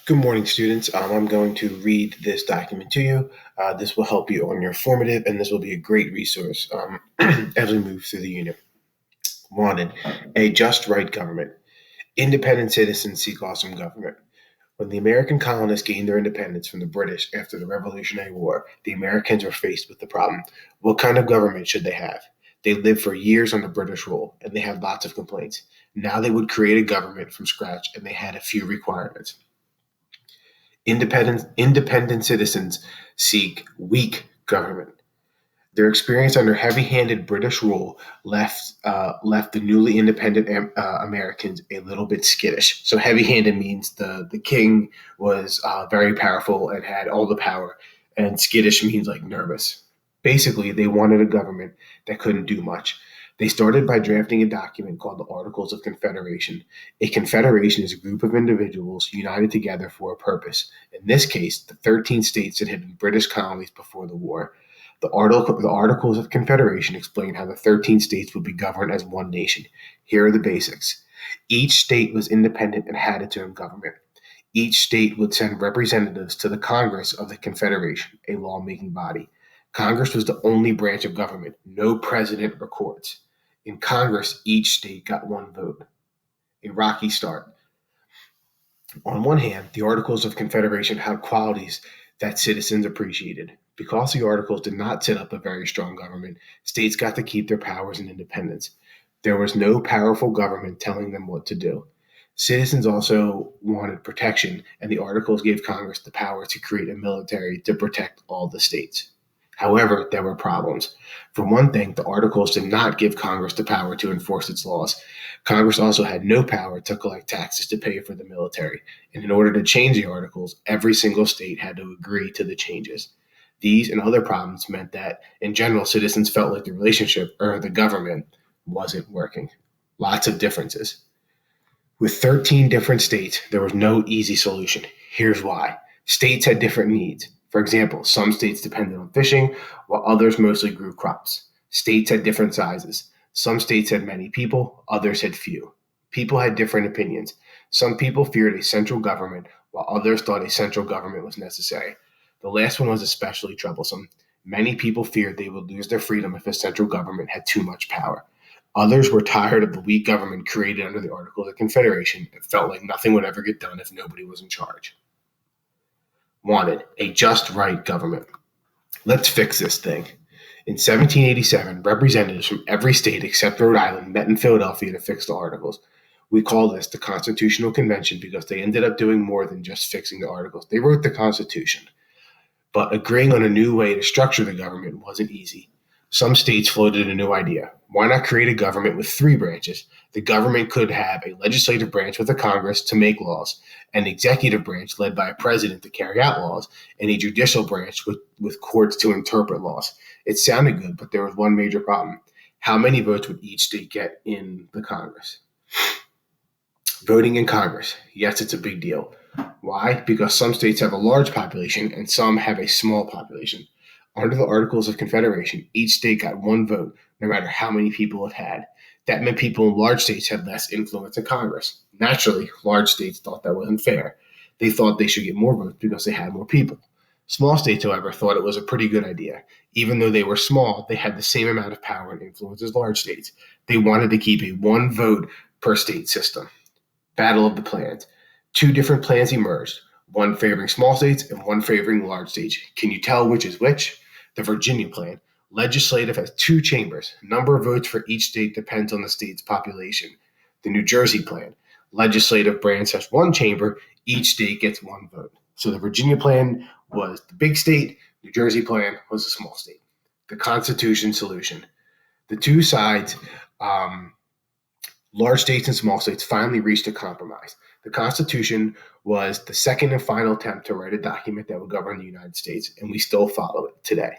Good morning, students. I'm going to read this document to you. This will help you on your formative, and this will be a great resource as we move through the unit. Wanted, a just right government. Independent citizens seek awesome government. When the American colonists gained their independence from the British after the Revolutionary War, the Americans were faced with the problem. What kind of government should they have? They lived for years under British rule, and they had lots of complaints. Now they would create a government from scratch, and they had a few requirements. Independent citizens seek weak government. Their experience under heavy-handed British rule left the newly independent Americans a little bit skittish. So heavy-handed means the king was very powerful and had all the power, and skittish means like nervous. Basically, they wanted a government that couldn't do much. They started by drafting a document called the Articles of Confederation. A confederation is a group of individuals united together for a purpose. In this case, the 13 states that had been British colonies before the war. The Articles of Confederation explain how the 13 states would be governed as one nation. Here are the basics. Each state was independent and had its own government. Each state would send representatives to the Congress of the Confederation, a lawmaking body. Congress was the only branch of government. No president or courts. In Congress, each state got one vote. A rocky start. On one hand, the Articles of Confederation had qualities that citizens appreciated. Because the Articles did not set up a very strong government, states got to keep their powers and independence. There was no powerful government telling them what to do. Citizens also wanted protection, and the Articles gave Congress the power to create a military to protect all the states. However, there were problems. For one thing, the Articles did not give Congress the power to enforce its laws. Congress also had no power to collect taxes to pay for the military, and in order to change the Articles, every single state had to agree to the changes. These and other problems meant that, in general, citizens felt like the relationship or the government wasn't working. Lots of differences. With 13 different states, there was no easy solution. Here's why. States had different needs. For example, some states depended on fishing, while others mostly grew crops. States had different sizes. Some states had many people, others had few. People had different opinions. Some people feared a central government, while others thought a central government was necessary. The last one was especially troublesome. Many people feared they would lose their freedom if a central government had too much power. Others were tired of the weak government created under the Articles of Confederation and felt like nothing would ever get done if nobody was in charge. Wanted, a just right government. Let's fix this thing. In 1787, representatives from every state except Rhode Island met in Philadelphia to fix the Articles. We call this the Constitutional Convention because they ended up doing more than just fixing the Articles. They wrote the Constitution. But agreeing on a new way to structure the government wasn't easy. Some states floated a new idea. Why not create a government with three branches? The government could have a legislative branch with a Congress to make laws, an executive branch led by a president to carry out laws, and a judicial branch with courts to interpret laws. It sounded good, but there was one major problem. How many votes would each state get in the Congress? Voting in Congress. Yes, it's a big deal. Why? Because some states have a large population and some have a small population. Under the Articles of Confederation, each state got one vote, no matter how many people it had. That meant people in large states had less influence in Congress. Naturally, large states thought that wasn't fair. They thought they should get more votes because they had more people. Small states, however, thought it was a pretty good idea. Even though they were small, they had the same amount of power and influence as large states. They wanted to keep a one vote per state system. Battle of the plans. Two different plans emerged, one favoring small states and one favoring large states. Can you tell which is which? The Virginia plan. Legislative has two chambers. Number of votes for each state depends on the state's population. The New Jersey plan. Legislative branch has one chamber. Each state gets one vote. So the Virginia plan was the big state. New Jersey plan was the small state. The Constitution solution. The two sides, large states and small states, finally reached a compromise. The Constitution was the second and final attempt to write a document that would govern the United States, and we still follow it today.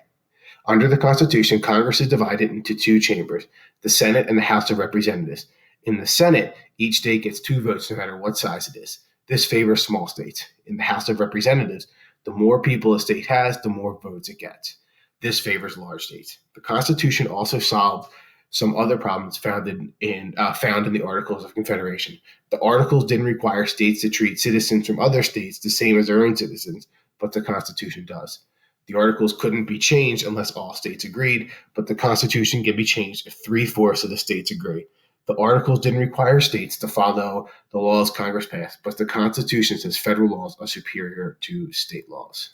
Under the Constitution, Congress is divided into two chambers, the Senate and the House of Representatives. In the Senate, each state gets two votes no matter what size it is. This favors small states. In the House of Representatives, the more people a state has, the more votes it gets. This favors large states. The Constitution also solved Some other problems found in the Articles of Confederation. The Articles didn't require states to treat citizens from other states the same as their own citizens, but the Constitution does. The Articles couldn't be changed unless all states agreed, but the Constitution can be changed if three-fourths of the states agree. The Articles didn't require states to follow the laws Congress passed, but the Constitution says federal laws are superior to state laws.